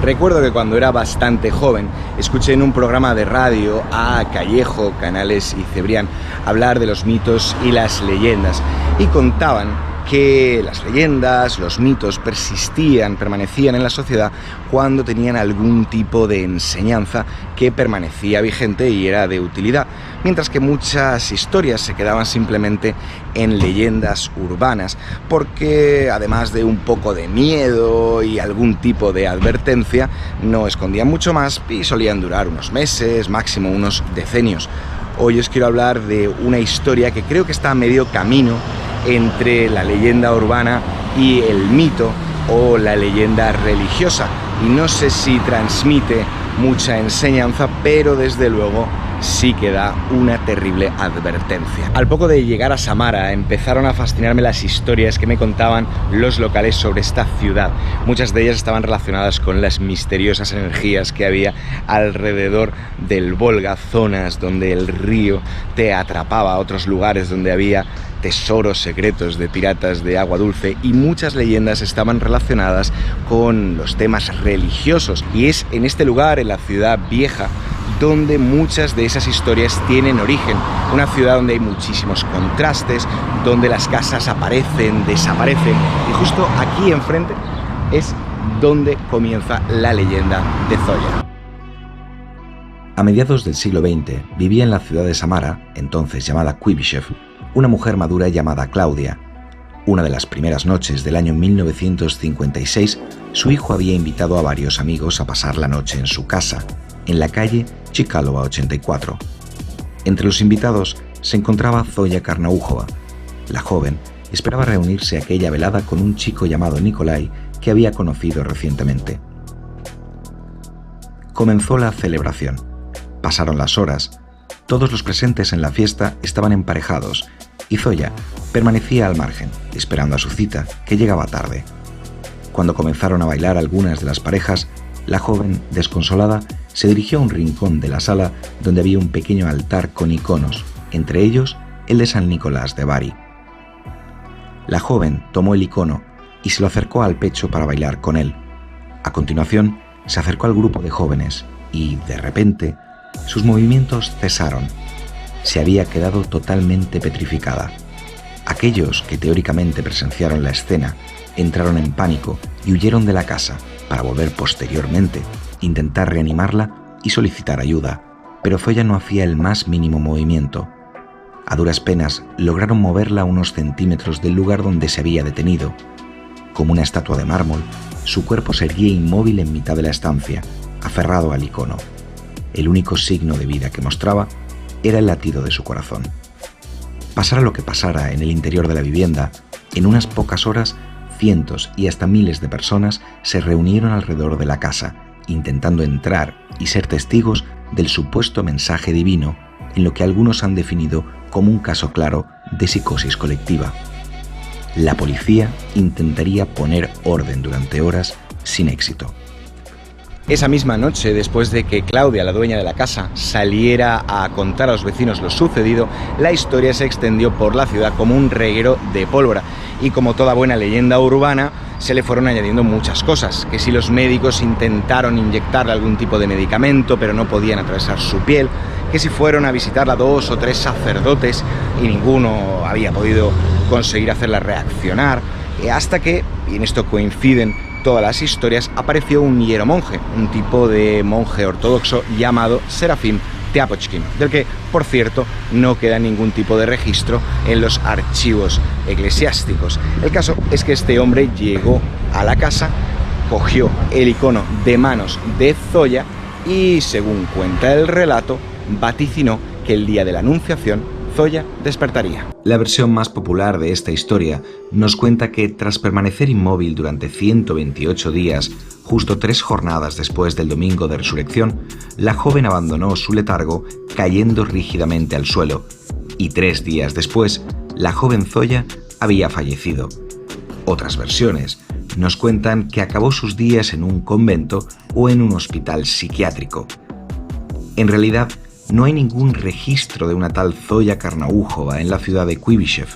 Recuerdo que cuando era bastante joven escuché en un programa de radio a Callejo, Canales y Cebrián hablar de los mitos y las leyendas, y contaban que las leyendas, los mitos permanecían en la sociedad cuando tenían algún tipo de enseñanza que permanecía vigente y era de utilidad, mientras que muchas historias se quedaban simplemente en leyendas urbanas, porque además de un poco de miedo y algún tipo de advertencia, no escondían mucho más y solían durar unos meses, máximo unos decenios. Hoy os quiero hablar de una historia que creo que está a medio camino entre la leyenda urbana y el mito o la leyenda religiosa, y no sé si transmite mucha enseñanza, pero desde luego sí que da una terrible advertencia. Al poco de llegar a Samara empezaron a fascinarme las historias que me contaban los locales sobre esta ciudad. Muchas de ellas estaban relacionadas con las misteriosas energías que había alrededor del Volga, zonas donde el río te atrapaba, otros lugares donde había tesoros secretos de piratas de agua dulce, y muchas leyendas estaban relacionadas con los temas religiosos. Y es en este lugar, en la ciudad vieja, donde muchas de esas historias tienen origen. Una ciudad donde hay muchísimos contrastes, donde las casas aparecen, desaparecen, y justo aquí enfrente es donde comienza la leyenda de Zoya. A mediados del siglo XX vivía en la ciudad de Samara, entonces llamada Kuibyshev, una mujer madura llamada Claudia. Una de las primeras noches del año 1956, su hijo había invitado a varios amigos a pasar la noche en su casa, en la calle Chikalova 84. Entre los invitados se encontraba Zoya Karnaújova. La joven esperaba reunirse aquella velada con un chico llamado Nikolai que había conocido recientemente. Comenzó la celebración. Pasaron las horas. Todos los presentes en la fiesta estaban emparejados y Zoya permanecía al margen, esperando a su cita, que llegaba tarde. Cuando comenzaron a bailar algunas de las parejas, la joven, desconsolada, se dirigió a un rincón de la sala donde había un pequeño altar con iconos, entre ellos el de San Nicolás de Bari. La joven tomó el icono y se lo acercó al pecho para bailar con él. A continuación, se acercó al grupo de jóvenes y, de repente, sus movimientos cesaron. Se había quedado totalmente petrificada. Aquellos que teóricamente presenciaron la escena entraron en pánico y huyeron de la casa para volver posteriormente, intentar reanimarla y solicitar ayuda, pero Zoya no hacía el más mínimo movimiento. A duras penas lograron moverla unos centímetros del lugar donde se había detenido. Como una estatua de mármol, su cuerpo se erguía inmóvil en mitad de la estancia, aferrado al icono. El único signo de vida que mostraba era el latido de su corazón. Pasara lo que pasara en el interior de la vivienda, en unas pocas horas, cientos y hasta miles de personas se reunieron alrededor de la casa, intentando entrar y ser testigos del supuesto mensaje divino, en lo que algunos han definido como un caso claro de psicosis colectiva. La policía intentaría poner orden durante horas sin éxito. Esa misma noche, después de que Claudia, la dueña de la casa, saliera a contar a los vecinos lo sucedido, la historia se extendió por la ciudad como un reguero de pólvora. Y como toda buena leyenda urbana, se le fueron añadiendo muchas cosas, que si los médicos intentaron inyectarle algún tipo de medicamento pero no podían atravesar su piel, que si fueron a visitarla 2 o 3 sacerdotes y ninguno había podido conseguir hacerla reaccionar, hasta que, y en esto coinciden todas las historias, apareció un hieromonje, un tipo de monje ortodoxo llamado Serafim Teapochkin, del que, por cierto, no queda ningún tipo de registro en los archivos eclesiásticos. El caso es que este hombre llegó a la casa, cogió el icono de manos de Zoya y, según cuenta el relato, vaticinó que el día de la Anunciación Zoya despertaría. La versión más popular de esta historia nos cuenta que, tras permanecer inmóvil durante 128 días, justo 3 jornadas después del domingo de resurrección, la joven abandonó su letargo cayendo rígidamente al suelo, y 3 días después, la joven Zoya había fallecido. Otras versiones nos cuentan que acabó sus días en un convento o en un hospital psiquiátrico. En realidad, no hay ningún registro de una tal Zoya Karnaújova en la ciudad de Kuibyshev.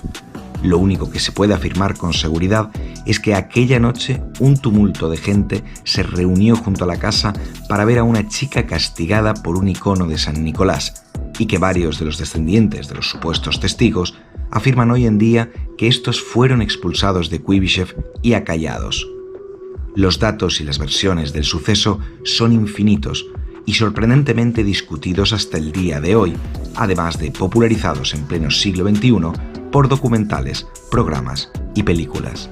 Lo único que se puede afirmar con seguridad es que aquella noche un tumulto de gente se reunió junto a la casa para ver a una chica castigada por un icono de San Nicolás, y que varios de los descendientes de los supuestos testigos afirman hoy en día que estos fueron expulsados de Kuibyshev y acallados. Los datos y las versiones del suceso son infinitos y sorprendentemente discutidos hasta el día de hoy, además de popularizados en pleno siglo XXI por documentales, programas y películas.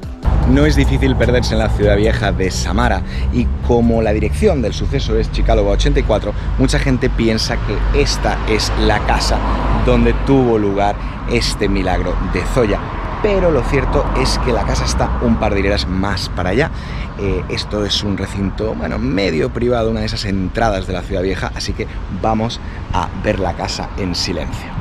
No es difícil perderse en la ciudad vieja de Samara, y como la dirección del suceso es Chkalova 84, mucha gente piensa que esta es la casa donde tuvo lugar este milagro de Zoya. Pero lo cierto es que la casa está un par de hileras más para allá. Esto es un recinto, medio privado, una de esas entradas de la ciudad vieja, así que vamos a ver la casa en silencio.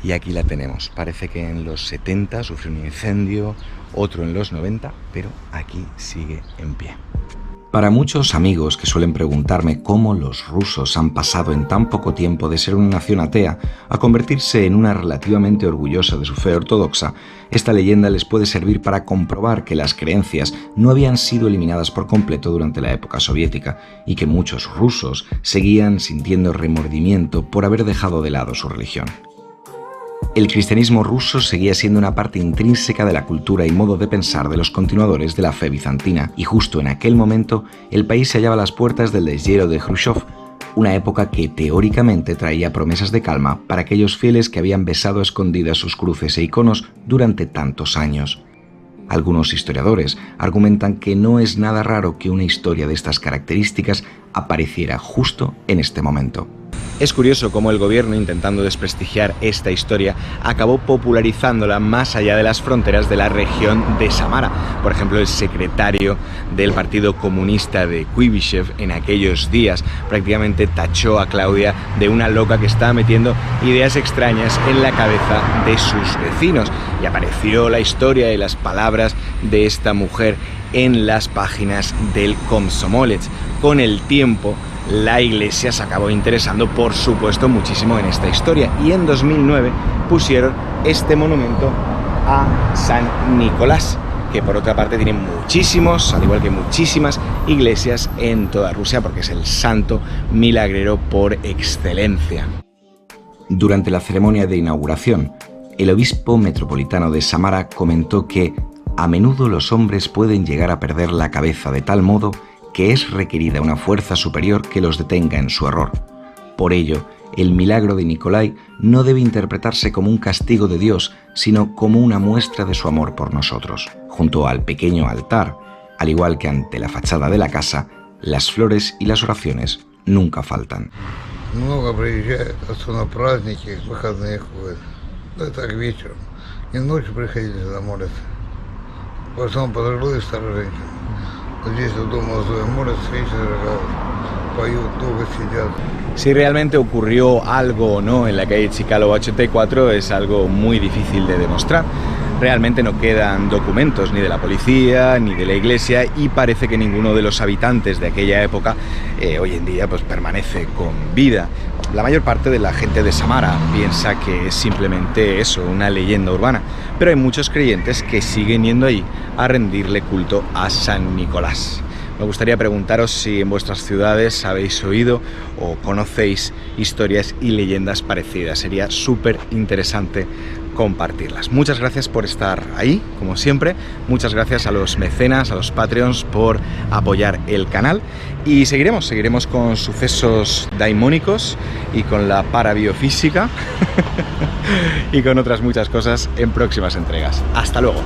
Y aquí la tenemos. Parece que en los 70 sufrió un incendio, otro en los 90, pero aquí sigue en pie. Para muchos amigos que suelen preguntarme cómo los rusos han pasado en tan poco tiempo de ser una nación atea a convertirse en una relativamente orgullosa de su fe ortodoxa, esta leyenda les puede servir para comprobar que las creencias no habían sido eliminadas por completo durante la época soviética y que muchos rusos seguían sintiendo remordimiento por haber dejado de lado su religión. El cristianismo ruso seguía siendo una parte intrínseca de la cultura y modo de pensar de los continuadores de la fe bizantina, y justo en aquel momento el país se hallaba a las puertas del deshielo de Khrushchev, una época que teóricamente traía promesas de calma para aquellos fieles que habían besado a escondidas sus cruces e iconos durante tantos años. Algunos historiadores argumentan que no es nada raro que una historia de estas características apareciera justo en este momento. Es curioso cómo el gobierno, intentando desprestigiar esta historia, acabó popularizándola más allá de las fronteras de la región de Samara. Por ejemplo, el secretario del Partido Comunista de Kuibyshev en aquellos días prácticamente tachó a Claudia de una loca que estaba metiendo ideas extrañas en la cabeza de sus vecinos. Y apareció la historia y las palabras de esta mujer en las páginas del Komsomolets. Con el tiempo, la iglesia se acabó interesando, por supuesto, muchísimo en esta historia, y en 2009 pusieron este monumento a San Nicolás, que por otra parte tiene muchísimos, al igual que muchísimas iglesias en toda Rusia, porque es el santo milagrero por excelencia. Durante la ceremonia de inauguración, el obispo metropolitano de Samara comentó que a menudo los hombres pueden llegar a perder la cabeza de tal modo que es requerida una fuerza superior que los detenga en su error. Por ello, el milagro de Nikolai no debe interpretarse como un castigo de Dios, sino como una muestra de su amor por nosotros. Junto al pequeño altar, al igual que ante la fachada de la casa, las flores y las oraciones nunca faltan. Много приезжают, особенно праздники, выходные ходят. Да так вечером. И ночью приходили сюда молиться. В основном пожилые старые женщины. Здесь у дома молятся, свечи зажигают, поют, долго сидят. Si realmente ocurrió algo o no en la calle Chkalova 84 es algo muy difícil de demostrar. Realmente no quedan documentos ni de la policía ni de la iglesia, y parece que ninguno de los habitantes de aquella época hoy en día permanece con vida. La mayor parte de la gente de Samara piensa que es simplemente eso, una leyenda urbana, pero hay muchos creyentes que siguen yendo ahí a rendirle culto a San Nicolás. Me gustaría preguntaros si en vuestras ciudades habéis oído o conocéis historias y leyendas parecidas. Sería súper interesante compartirlas. Muchas gracias por estar ahí, como siempre. Muchas gracias a los mecenas, a los Patreons por apoyar el canal. Y seguiremos con sucesos daimónicos y con la parabiofísica y con otras muchas cosas en próximas entregas. Hasta luego.